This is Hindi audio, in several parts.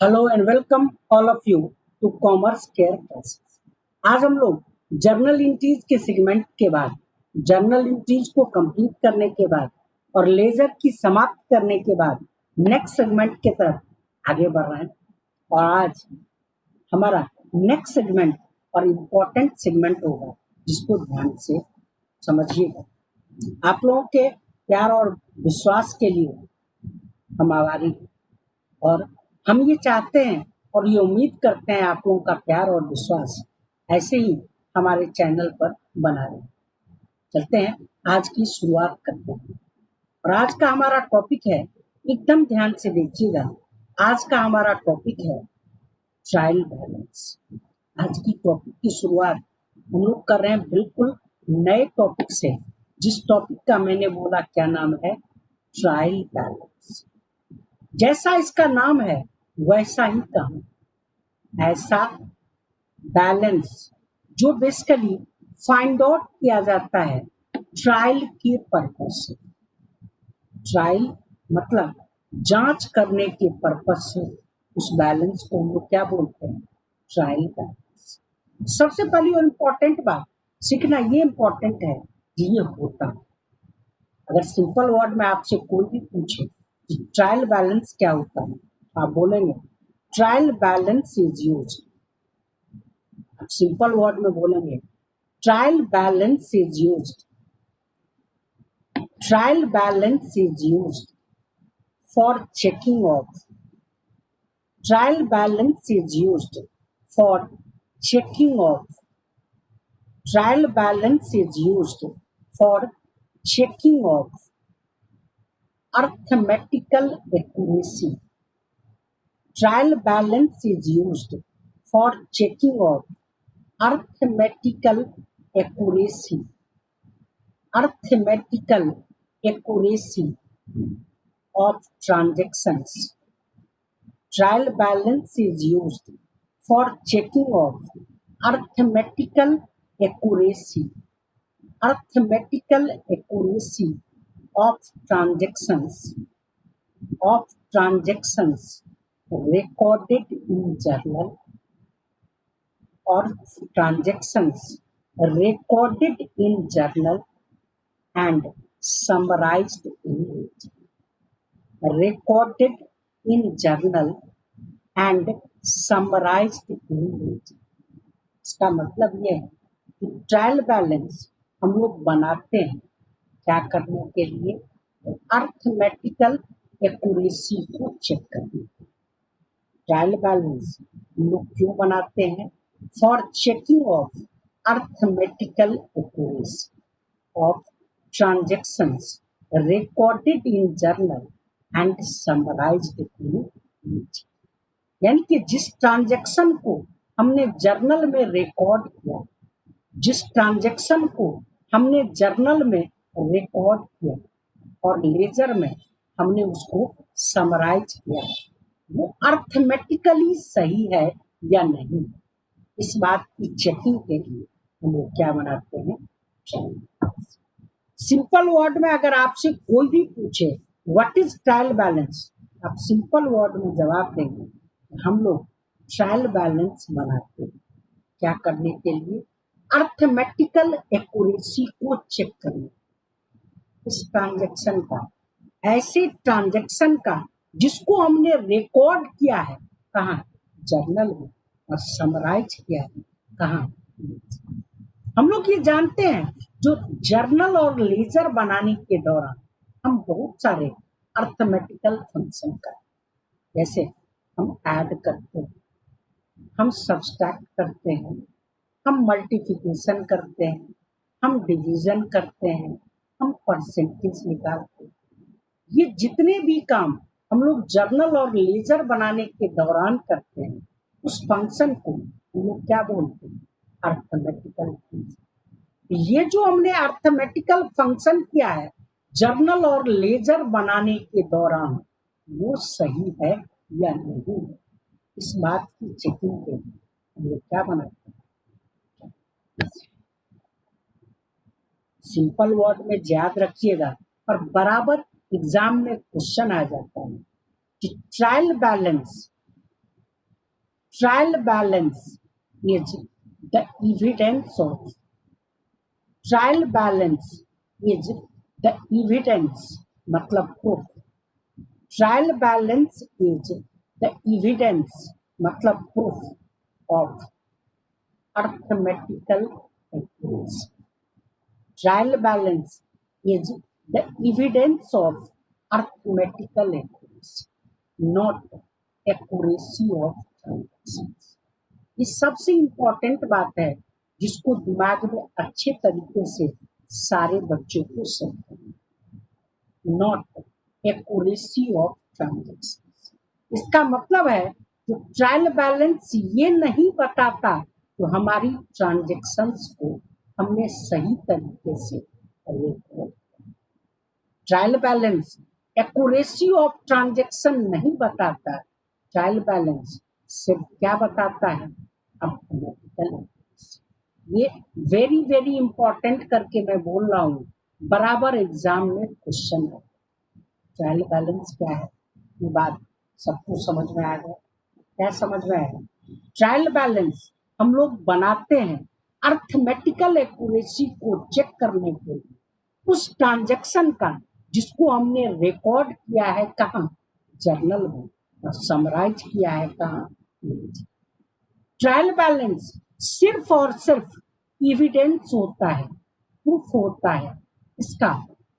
Hello and welcome all of you to commerce care classes. आज हम लोग जर्नल एंट्रीज के सेगमेंट के बाद, जर्नल एंट्रीज को कंप्लीट करने के बाद और लेजर की समाप्त करने के बाद नेक्स्ट सेगमेंट के तरफ आगे बढ़ रहे हैं। और आज हमारा नेक्स्ट सेगमेंट और इम्पोर्टेंट सेगमेंट होगा, जिसको ध्यान से समझिएगा। आप लोगों के प्यार और विश्वास के लिए हम आभारी हैं और हम ये चाहते हैं और ये उम्मीद करते हैं आप लोगों का प्यार और विश्वास ऐसे ही हमारे चैनल पर बना रहे। चलते हैं, आज की शुरुआत करते हैं। और आज का हमारा टॉपिक है, एकदम ध्यान से देखिएगा, आज का हमारा टॉपिक है ट्रायल बैलेंस। आज की टॉपिक की शुरुआत हम लोग कर रहे हैं बिल्कुल नए टॉपिक से, जिस टॉपिक का मैंने बोला क्या नाम है, ट्रायल बैलेंस। जैसा इसका नाम है वैसा ही काम, ऐसा बैलेंस जो बेसिकली फाइंड आउट किया जाता है ट्रायल के पर्पस से। ट्रायल मतलब जांच करने के पर्पस से उस बैलेंस को हम लोग क्या बोलते हैं, ट्रायल बैलेंस। सबसे पहली और इम्पोर्टेंट बात सीखना ये इम्पोर्टेंट है कि ये होता है। अगर सिंपल वर्ड में आपसे कोई भी पूछे कि ट्रायल बैलेंस क्या होता है, आप बोलेंगे ट्रायल बैलेंस इज यूज्ड। आप सिंपल वर्ड में बोलेंगे trial balance is used. Trial balance is used for checking of. Trial balance is used for checking of. Trial balance is used for checking of arithmetical accuracy. Trial balance is used for checking of arithmetical accuracy. Arithmetical accuracy of transactions. Trial balance is used for checking of arithmetical accuracy. Arithmetical accuracy of transactions recorded in journal or transactions recorded in journal and summarized in it. Recorded in journal and summarized in it. इसका मतलब ये है कि ट्रायल बैलेंस हम लोग बनाते हैं क्या करने के लिए, अर्थमेटिकल एक्यूरेसी को चेक करने। ट्रायल बैलेंस हम लोग क्यों बनाते हैं, for checking of arithmetical accuracy of transactions recorded in journal and summarised in it. यानी कि जिस ट्रांजेक्शन को हमने जर्नल में रिकॉर्ड किया, जिस ट्रांजेक्शन को हमने जर्नल में रिकॉर्ड किया और लेजर में हमने उसको समराइज किया, वो अर्थमेटिकली सही है या नहीं, इस बात की चेकिंग के लिए हम लोग क्या बनाते हैं, ट्रायल। सिंपल वर्ड में अगर आपसे कोई भी पूछे व्हाट इज ट्रायल बैलेंस, आप सिंपल वर्ड में जवाब देंगे हम लोग ट्रायल बैलेंस बनाते हैं क्या करने के लिए, अर्थमेटिकल एक्यूरेसी को चेक करने। इस ट्रांजैक्शन का, ऐसे ट्रांजैक्शन का जिसको हमने रिकॉर्ड किया है कहाँ, जर्नल में, और समराइज किया है कहाँ। हम लोग ये जानते हैं जो जर्नल और लेजर बनाने के दौरान हम बहुत सारे अर्थमेटिकल फंक्शन का, जैसे हम ऐड करते हैं, हम सब्सट्रैक्ट करते हैं, हम मल्टीप्लिकेशन करते हैं, हम डिवीजन करते हैं, हम परसेंटेज निकालते हैं। ये जितने भी काम हम लोग जर्नल और लेजर बनाने के दौरान करते हैं, उस फंक्शन को हम लोग क्या बोलते हैं, अर्थमेटिकल फंक्शन। ये जो हमने अर्थमेटिकल फंक्शन किया है जर्नल और लेजर बनाने के दौरान, वो सही है या नहीं, इस बात की चेकिंग के लिए हम लोग क्या बनाते हैं। सिंपल वर्ड में याद रखिएगा, और बराबर एग्जाम में क्वेश्चन आ जाता है कि trial balance trial balance is the evidence of trial balance is the evidence मतलब proof trial balance is the evidence मतलब proof of arithmetical accuracy. Trial balance is the evidence of arithmetical accuracy, not accuracy of transactions. ये सबसे इम्पोर्टेंट बात है जिसको दिमाग में अच्छे तरीके से सारे बच्चों को समझना, नॉट एक्यूरेसी ऑफ ट्रांजेक्शंस। इसका मतलब है जो ट्रायल बैलेंस ये नहीं बताता तो हमारी ट्रांजेक्शंस को हमने सही तरीके से trial balance accuracy of transaction नहीं बताता। ट्रायल बैलेंस सिर्फ क्या बताता है, अब ये वेरी वेरी इंपॉर्टेंट करके मैं बोल रहा हूँ, बराबर एग्जाम में क्वेश्चन है। ट्रायल बैलेंस क्या है ये बात सबको समझ में आ गया? क्या समझ में आएगा? ट्रायल बैलेंस हम लोग बनाते हैं अर्थमेटिकल एक्यूरेसी को चेक करने के लिए उस ट्रांजैक्शन का जिसको हमने रिकॉर्ड किया है कहाँ, जर्नल में, और समराइज किया है कहाँ। ट्रायल बैलेंस सिर्फ और सिर्फ एविडेंस होता है, प्रूफ होता है इसका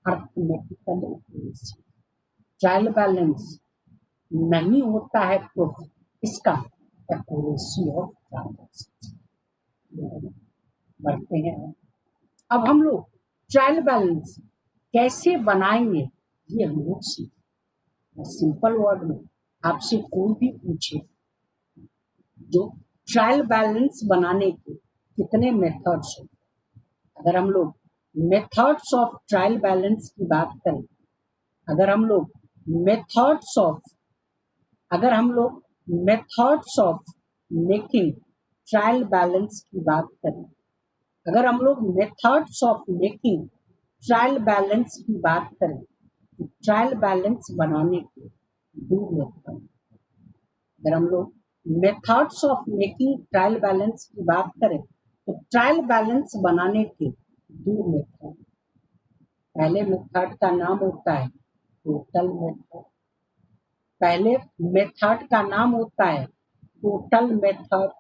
अर्थमेटिकल एक्यूरेसी। ट्रायल बैलेंस नहीं होता है प्रूफ इसका एक्यूरेसी ऑफ ट्रांजैक्शन। बढ़ते हैं, अब हम लोग ट्रायल बैलेंस कैसे बनाएंगे ये हम लोग सीखें। सिंपल वर्ड में आपसे कोई भी पूछे जो ट्रायल बैलेंस बनाने के कितने मेथड्स हैं, अगर हम लोग मेथड्स ऑफ ट्रायल बैलेंस की बात करें, अगर हम लोग methods of making trial balance की बात करें, अगर हम लोग methods of making trial balance की बात करें तो ट्रायल बैलेंस बनाने के दो मेथड। अगर हम लोग methods of making trial balance की बात करें तो ट्रायल बैलेंस बनाने के दो मेथड। पहले मेथड का नाम होता है टोटल मेथड, पहले मेथड का नाम होता है टोटल मेथड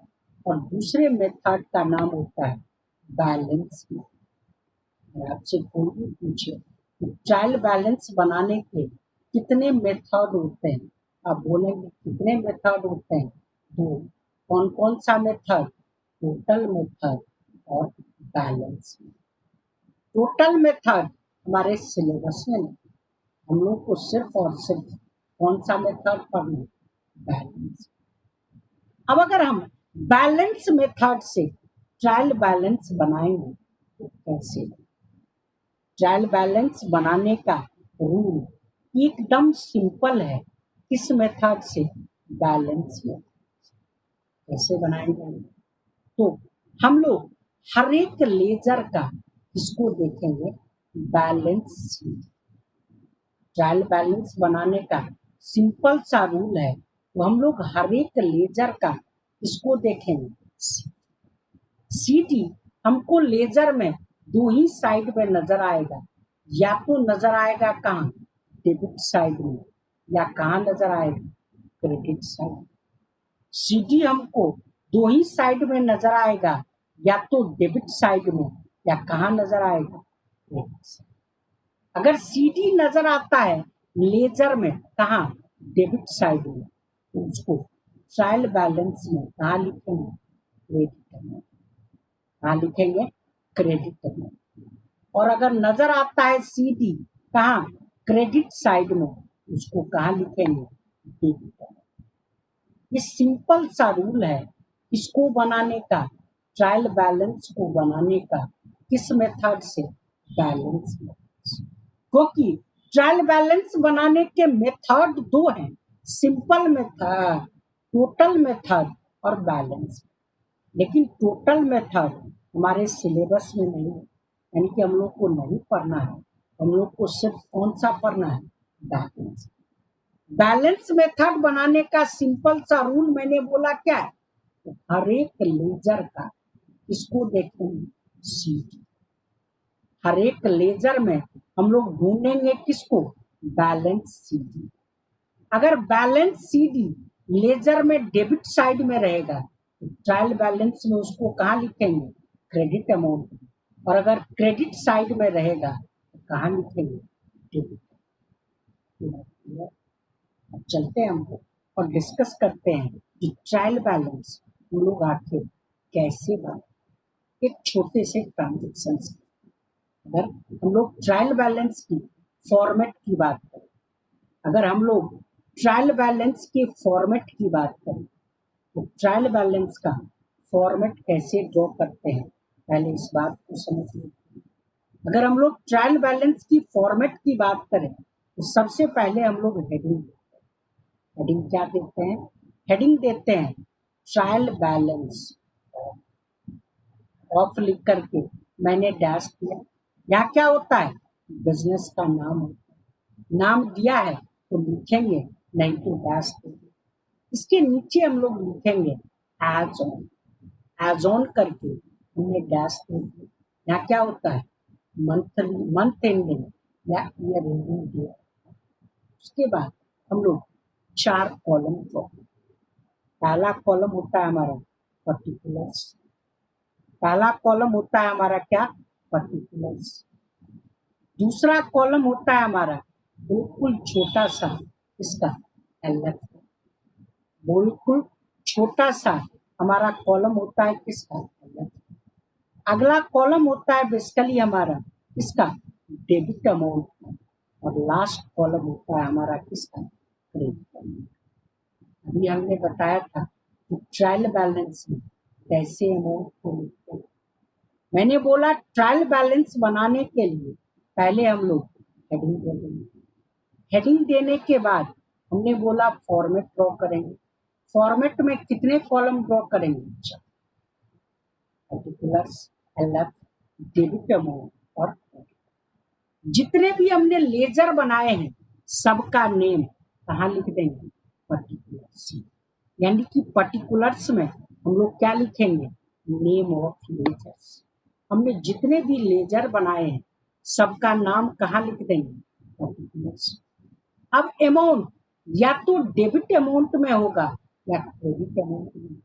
और दूसरे मेथड का नाम होता है बैलेंस मेथड। आपसे कोई भी पूछे ट्रायल बैलेंस बनाने के कितने मेथड होते हैं, आप बोलेंगे कितने मेथड होते हैं? दो। कौन कौन सा मेथड? टोटल मेथड और बैलेंस मेथड। टोटल मेथड हमारे सिलेबस में नहीं, हम लोग को सिर्फ और सिर्फ कौन सा मेथड पढ़ना? बैलेंस। अब अगर हम बैलेंस मेथड से ट्रायल बैलेंस बनाएंगे तो कैसे? ट्रायल बैलेंस बनाने का रूल एकदम सिंपल है। किस मेथड से? Balance method. कैसे बनाएंगे? तो हम लोग हर एक लेजर का इसको देखेंगे बैलेंस शीट। ट्रायल बैलेंस बनाने का सिंपल सा रूल है, तो हम लोग हर एक लेजर का इसको देखेंगे सीटी। हमको लेजर में दो ही साइड में नजर आएगा, या तो नजर आएगा कहाँ? डेबिट साइड में, या कहाँ नजर आएगा? Credit side. सीटी हमको दो ही साइड में नजर आएगा, या तो डेबिट साइड में, या कहाँ नजर आएगा? Credit side. अगर सीडी नजर आता है लेजर में कहाँ? डेबिट साइड में, तो उसको ट्रायल बैलेंस में कहाँ लिखेंगे? क्रेडिट में। कहाँ लिखेंगे? क्रेडिट में। और अगर नजर आता है सीडी कहाँ? क्रेडिट साइड में, उसको कहाँ लिखेंगे? डेबिट में। ये सिंपल सा रूल है इसको बनाने का, ट्रायल बैलेंस को बनाने का। किस मेथड से? Balance method. क्योंकि ट्रायल बैलेंस बनाने के मेथड दो हैं, सिंपल मेथड, टोटल मेथड और बैलेंस। लेकिन टोटल मेथड हमारे सिलेबस में नहीं है, यानी कि हम लोग को नहीं पढ़ना है। हम लोग को सिर्फ कौन सा पढ़ना है? बैलेंस। बैलेंस मेथड बनाने का सिंपल सा रूल मैंने बोला क्या है? तो हर एक लेजर का इसको देखेंगे सीडी। हर एक लेजर में हम लोग ढूंढेंगे किसको, बैलेंस सीडी। अगर बैलेंस सीडी लेजर में डेबिट साइड में रहेगा तो ट्रायल बैलेंस में उसको कहाँ लिखेंगे, क्रेडिट अमाउंट। और अगर क्रेडिट साइड में रहेगा तो कहाँ लिखेंगे, डेबिट। अब चलते हैं हम लोग और डिस्कस करते हैं कि ट्रायल बैलेंस हम लोग आखिर कैसे बनाए एक छोटे से ट्रांजेक्शन से। अगर हम लोग ट्रायल बैलेंस की फॉर्मेट की बात करें, अगर हम लोग ट्रायल बैलेंस के फॉर्मेट की बात करें तो ट्रायल बैलेंस का फॉर्मेट कैसे ड्रॉ करते हैं, पहले इस बात को समझ लीजिए। अगर हम लोग ट्रायल बैलेंस की फॉर्मेट की बात करें तो सबसे पहले हम लोग हेडिंग देते हैं। हेडिंग क्या देते हैं, हेडिंग देते हैं ट्रायल बैलेंस ऑफ लिख करके मैंने डैश दिया। यहाँ क्या होता है, बिजनेस का नाम होता है। नाम दिया है तो लिखेंगे, नहीं तो डैश देंगे। इसके नीचे हम लोग लिखेंगे एज ऑन। एज ऑन करके हमने डैश दे दिया। यहाँ क्या होता है, मंथ एंडिंग या ईयर एंडिंग दिया। उसके बाद हम लोग 4 कॉलम ड्रॉ। पहला कॉलम होता है हमारा पर्टिकुलर्स। पहला कॉलम होता है हमारा क्या, पर्टिकुलर्स। दूसरा कॉलम होता है हमारा बिल्कुल छोटा सा, इसका एलएफ। बिल्कुल छोटा सा हमारा कॉलम होता है किसका, एलएफ। अगला कॉलम होता है बेसिकली हमारा इसका डेबिट अमाउंट। और लास्ट कॉलम होता है हमारा किसका, क्रेडिट अमाउंट। अभी हमने बताया था कि ट्रायल बैलेंस में कैसे अमाउंट को लिखते हैं। मैंने बोला ट्रायल बैलेंस बनाने के लिए पहले हम लोग हेडिंग दे देंगे। हेडिंग देने के बाद हमने बोला फॉर्मेट ड्रॉ करेंगे। फॉर्मेट में कितने कॉलम ड्रॉ करेंगे, पर्टिकुलर्स, एलएफ, डेबिट अमाउंट और क्रेडिट। जितने भी हमने लेजर बनाए हैं सबका नेम कहाँ लिख देंगे, पर्टिकुलर्स। यानी कि पर्टिकुलर्स में हम लोग क्या लिखेंगे, नेम ऑफ लेजर्स। हमने जितने भी लेजर बनाए हैं सबका नाम कहाँ लिख देंगे, पर्टिकुलर्स। अब अमाउंट या तो डेबिट अमाउंट में होगा या क्रेडिट अमाउंट में।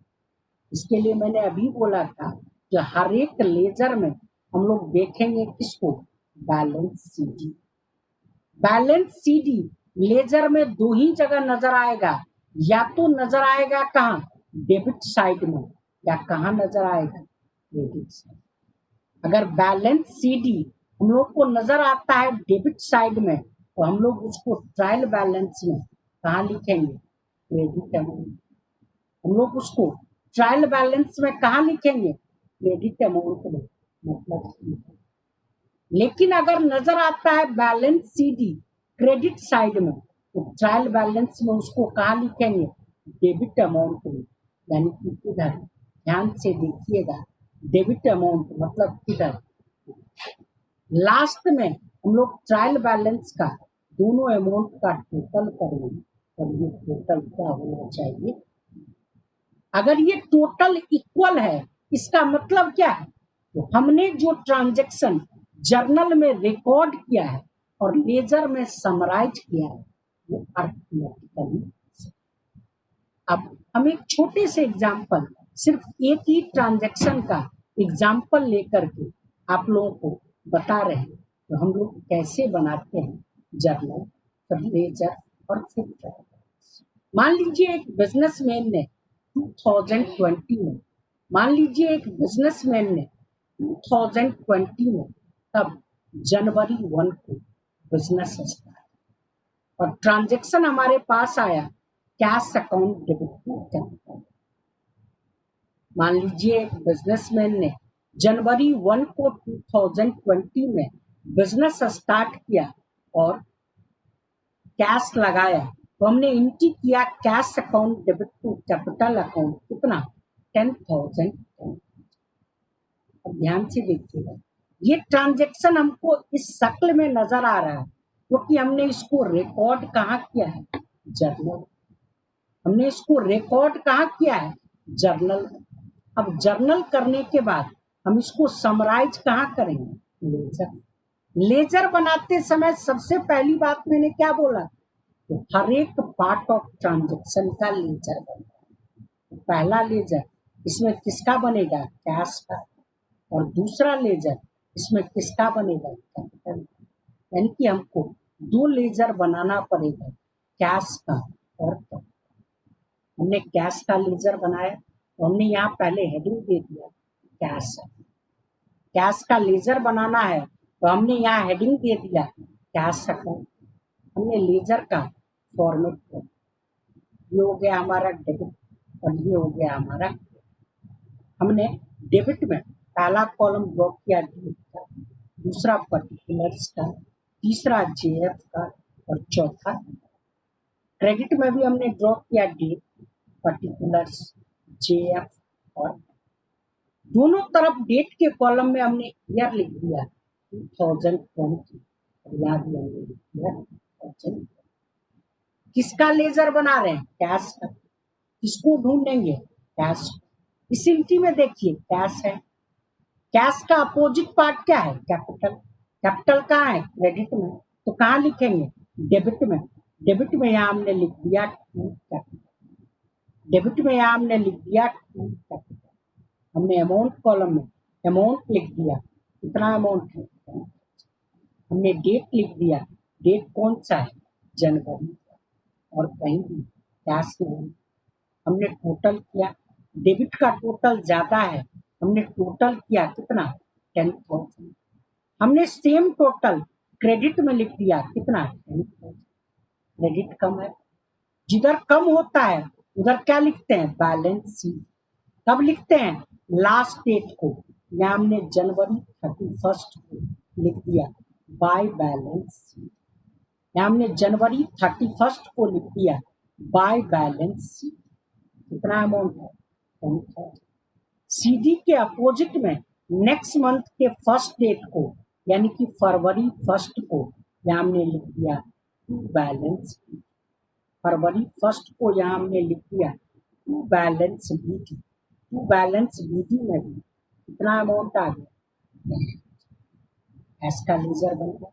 इसके लिए मैंने अभी बोला था कि हर एक लेजर में हम लोग देखेंगे किसको, balance c d. Balance c d ledger में 2 ही जगह नजर आएगा, या तो नजर आएगा कहाँ, डेबिट साइड में, या कहाँ नजर आएगा, क्रेडिट साइड। अगर बैलेंस सीडी हम लोग को नजर आता है डेबिट साइड में तो हम लोग उसको ट्रायल बैलेंस में कहाँ लिखेंगे, क्रेडिट अमाउंट। हम लोग उसको ट्रायल बैलेंस में कहाँ लिखेंगे, क्रेडिट अमाउंट में, मतलब। लेकिन अगर नजर आता है बैलेंस सीडी क्रेडिट साइड में तो ट्रायल बैलेंस में उसको कहाँ लिखेंगे, डेबिट अमाउंट में। यानी कि किधर, ध्यान से देखिएगा, डेबिट अमाउंट मतलब किधर, लास्ट में हम लोग ट्रायल बैलेंस का दोनों अमाउंट का टोटल करेंगे। और ये टोटल क्या होना चाहिए, अगर ये टोटल इक्वल है इसका मतलब क्या है, तो हमने जो ट्रांजैक्शन जर्नल में रिकॉर्ड किया है और लेजर में समराइज किया है वो अर्थमेटिकली। अब हम एक छोटे से एग्जांपल, सिर्फ एक ही ट्रांजैक्शन का एग्जांपल लेकर के आप लोगों को बता रहे हैं तो हम लोग कैसे बनाते हैं जर्नल, फिर लेजर और फिर ट्रायल। मान लीजिए एक बिजनेसमैन ने 2020 में, मान लीजिए एक बिजनेसमैन ने 2020 में तब जनवरी 1 को बिजनेस स्टार्ट और ट्रांजैक्शन हमारे पास आया cash account debit to capital. मान लीजिए एक बिजनेसमैन ने जनवरी 1 को 2020 में बिजनेस स्टार्ट किया और कैश लगाया तो हमने एंट्री किया cash account debit to capital account, कितना, 10,000। अब ध्यान से देखिएगा, ये ट्रांजैक्शन हमको इस शक्ल में नजर आ रहा है क्योंकि हमने इसको रिकॉर्ड कहाँ किया है, जर्नल। हमने इसको रिकॉर्ड कहाँ किया है, जर्नल। अब जर्नल करने के बाद हम इसको समराइज कहाँ करेंगे? लेजर। लेजर बनाते समय सबसे पहली बात मैंने क्या बोला? तो हर एक पार्ट ऑफ ट्रांजेक्शन का लेजर बनेगा। तो पहला लेजर इसमें किसका बनेगा? कैश का। और दूसरा लेजर इसमें किसका बनेगा? कैपिटल। यानी कि हमको दो लेजर बनाना पड़ेगा, कैश का और कैपिटल। हमने कैश का लेजर बनाया तो हमने यहाँ पहले हेडिंग दे दिया कैश है। कैश का लेजर बनाना है तो हमने यहाँ हेडिंग दे दिया कैश अकाउंट। हमने लेजर का फॉर्मेट किया, ये हो गया हमारा डेबिट और ये हो गया हमारा। हमने डेबिट में पहला कॉलम ड्रॉ किया डेबिट का, दूसरा पर्टिकुलर्स का, तीसरा जेएफ का और चौथा क्रेडिट में भी हमने ड्रॉ किया डेट, पर्टिकुलर्स, जेएफ और दोनों तरफ डेट के कॉलम में हमने ईयर लिख दिया 2020 और यहाँ भी हमने लिख दिया 2020। किसका लेजर बना रहे हैं? कैश का। किसको ढूंढेंगे? कैश। इस इंट्री में देखिए कैश है। कैश का अपोजिट पार्ट क्या है? कैपिटल। कैपिटल कहाँ है? क्रेडिट में। तो कहाँ लिखेंगे? डेबिट में। डेबिट में यहाँ हमने लिख दिया टू कैपिटल। डेबिट में यहाँ हमने लिख दिया टू कैपिटल। हमने अमाउंट कॉलम में अमाउंट लिख दिया, कितना अमाउंट है? हमने डेट लिख दिया, डेट कौन सा है? जनवरी। और कहीं भी कैश नहीं। हमने टोटल किया, डेबिट का टोटल ज्यादा है, हमने टोटल किया कितना? 10,000। हमने सेम टोटल क्रेडिट में लिख दिया, कितना? 10,000। क्रेडिट कम है, जिधर कम होता है उधर क्या लिखते हैं? Balance sheet. कब लिखते हैं? लास्ट डेट को। यहाँ हमने जनवरी 31 को लिख दिया बाय बैलेंस शीट। यहाँ हमने जनवरी 31 को लिख दिया बाय बैलेंस शीट। कितना अमाउंट है? 10,000। सीडी के अपोजिट में नेक्स्ट मंथ के फर्स्ट डेट को यानी कि फरवरी 1 को यहाँ हमने लिख दिया टू बैलेंस। फरवरी 1 को यहाँ हमने लिख दिया to balance b d. To balance b d में भी कितना अमाउंट आ गया? इसका लेजर बन गया।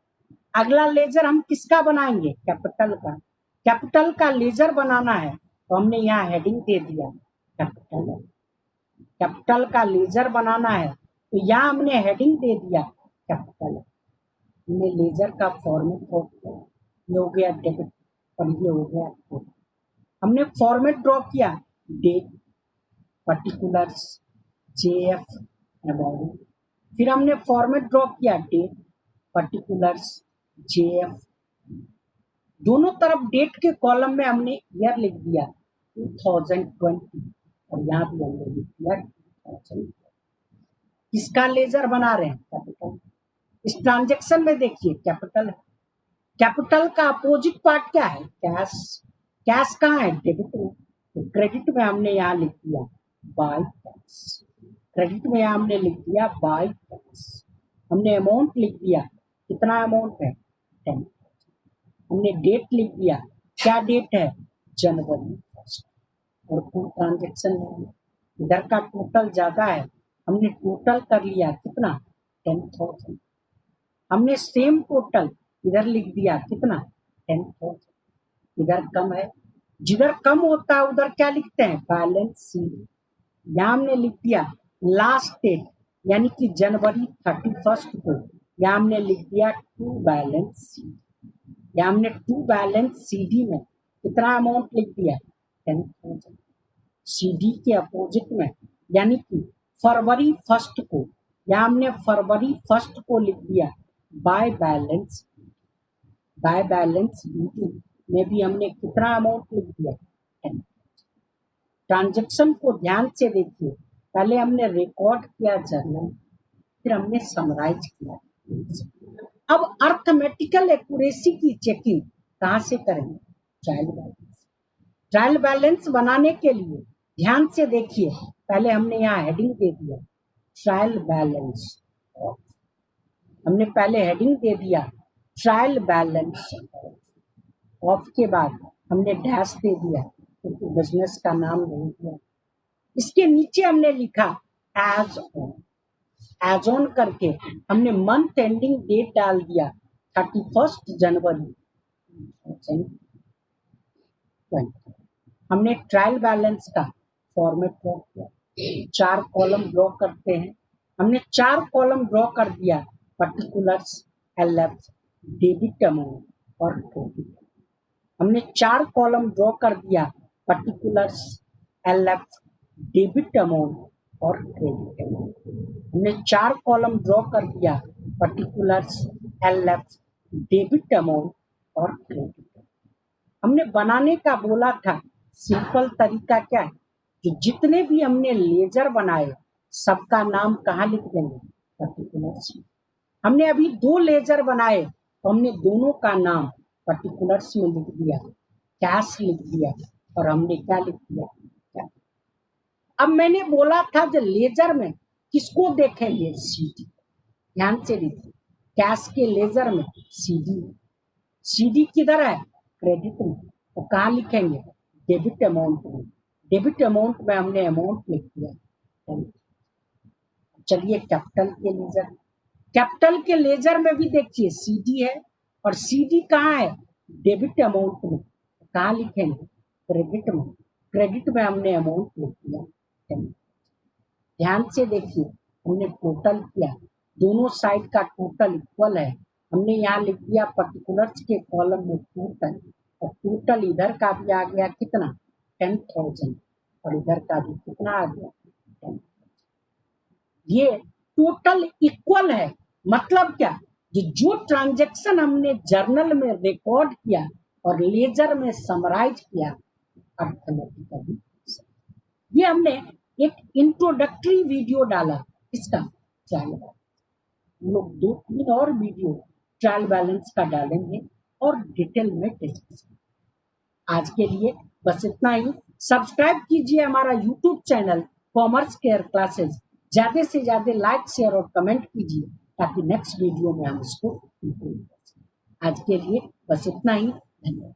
अगला लेजर हम किसका बनाएंगे? कैपिटल का। कैपिटल का लेजर बनाना है तो हमने यहाँ हेडिंग दे दिया कैपिटल। कैपिटल का लेजर बनाना है तो यहाँ हमने हेडिंग दे दिया कैपिटल। हमने लेजर का फॉर्मेट ड्रॉ किया, ये हो गया डेबिट और ये हो गया क्रेडिट। हमने फॉर्मेट ड्रॉ किया डेट, पर्टिकुलर्स, जेएफ, अमाउंट। फिर हमने फॉर्मेट ड्रॉ किया डेट, पर्टिकुलर्स, जेएफ। दोनों तरफ डेट के कॉलम में हमने ईयर लिख दिया 2020 और यहाँ भी हमने लिख दिया 2020। किसका लेजर बना रहे हैं? कैपिटल। इस ट्रांजेक्शन में देखिए कैपिटल है। कैपिटल का अपोजिट पार्ट क्या है? कैश। कैश कहाँ है? डेबिट में। तो क्रेडिट में हमने यहाँ लिख दिया बाय कैश। क्रेडिट में यहाँ हमने लिख दिया बाय कैश। हमने अमाउंट लिख दिया, कितना अमाउंट है? 10। हमने डेट लिख दिया, क्या डेट है? जनवरी 1। और कुल ट्रांजेक्शन में इधर का टोटल ज्यादा है, हमने टोटल कर लिया कितना? 10,000। हमने सेम टोटल इधर लिख दिया, कितना? 10,000। इधर कम है, जिधर कम होता है उधर क्या लिखते हैं? Balance sheet. यहाँ हमने लिख दिया लास्ट डेट यानी कि जनवरी 31 को, यहाँ हमने लिख दिया टू बैलेंस शीट। यहाँ हमने टू बैलेंस सीडी में कितना अमाउंट लिख दिया? 10,000। सीडी के अपोजिट में यानी कि फरवरी 1 को, यहाँ हमने फरवरी 1 को लिख दिया by balance. By balance BT में भी हमने कितना अमाउंट लिख दिया? 10,000। ट्रांजेक्शन को ध्यान से देखिए, पहले हमने रिकॉर्ड किया जर्नल, फिर हमने समराइज किया। अब अर्थमेटिकल एक्यूरेसी की चेकिंग कहाँ से करेंगे? Trial balance. ट्रायल बैलेंस बनाने के लिए ध्यान से देखिए, पहले हमने यहाँ हेडिंग दे दिया ट्रायल बैलेंस। हमने पहले हेडिंग दे दिया ट्रायल बैलेंस ऑफ के बाद हमने डैश दे दिया क्योंकि बिजनेस का नाम नहीं दिया। इसके नीचे हमने लिखा एज ऑन करके हमने मंथ एंडिंग डेट डाल दिया 31 जनवरी 2020। हमने ट्रायल बैलेंस का फॉर्मेट ड्रॉ किया, 4 कॉलम ड्रॉ करते हैं। हमने 4 कॉलम ड्रॉ कर दिया, पर्टिकुलर्स, एलएफ, डेबिट अमाउंट और क्रेडिट। हमने 4 कॉलम ड्रॉ कर दिया, पर्टिकुलर्स, एलएफ, डेबिट अमाउंट और क्रेडिट अमाउंट। हमने 4 कॉलम ड्रॉ कर दिया, पर्टिकुलर्स, एलएफ, डेबिट अमाउंट और क्रेडिट। हमने बनाने का बोला था, सिंपल तरीका क्या है कि जितने भी हमने लेजर बनाए सबका नाम कहाँ लिख देंगे, पर्टिकुलर्स में। हमने अभी 2 लेजर बनाए तो हमने दोनों का नाम पर्टिकुलर्स में लिख दिया, कैश लिख दिया और हमने क्या लिख दिया। अब मैंने बोला था जो लेजर में किसको देखेंगे, सीडी। ध्यान से देखिए, कैश के लेजर में सीडी, सीडी किधर है, क्रेडिट में, तो कहाँ लिखेंगे, डेबिट अमाउंट में। डेबिट अमाउंट में हमने अमाउंट लिख दिया। चलिए कैपिटल के लेजर, कैपिटल के लेजर में भी देखिए सीडी है और सीडी कहाँ है, डेबिट अमाउंट में, कहाँ लिखेंगे, क्रेडिट में। क्रेडिट में हमने अमाउंट लिख दिया। ध्यान से देखिए, हमने टोटल किया, दोनों साइड का टोटल इक्वल है। हमने यहाँ लिख दिया पर्टिकुलर्स के कॉलम में टोटल, और टोटल इधर का भी आ गया कितना, 10,000, और इधर का भी कितना आ गया, 10,000। ये टोटल इक्वल है, मतलब क्या, जो ट्रांजैक्शन हमने जर्नल में रिकॉर्ड किया और लेजर में समराइज किया, अर्थमेटिकली ये हमने एक इंट्रोडक्टरी वीडियो डाला इसका ट्रायल बैलेंस। हम लोग 2-3 और वीडियो ट्रायल बैलेंस का डालेंगे और डिटेल में डिस्कस। आज के लिए बस इतना ही। सब्सक्राइब कीजिए हमारा YouTube channel commerce care classes, ज्यादा से ज्यादा लाइक, शेयर और कमेंट कीजिए ताकि नेक्स्ट वीडियो में हम इसको इम्प्रूव कर सकें। आज के लिए बस इतना ही, धन्यवाद।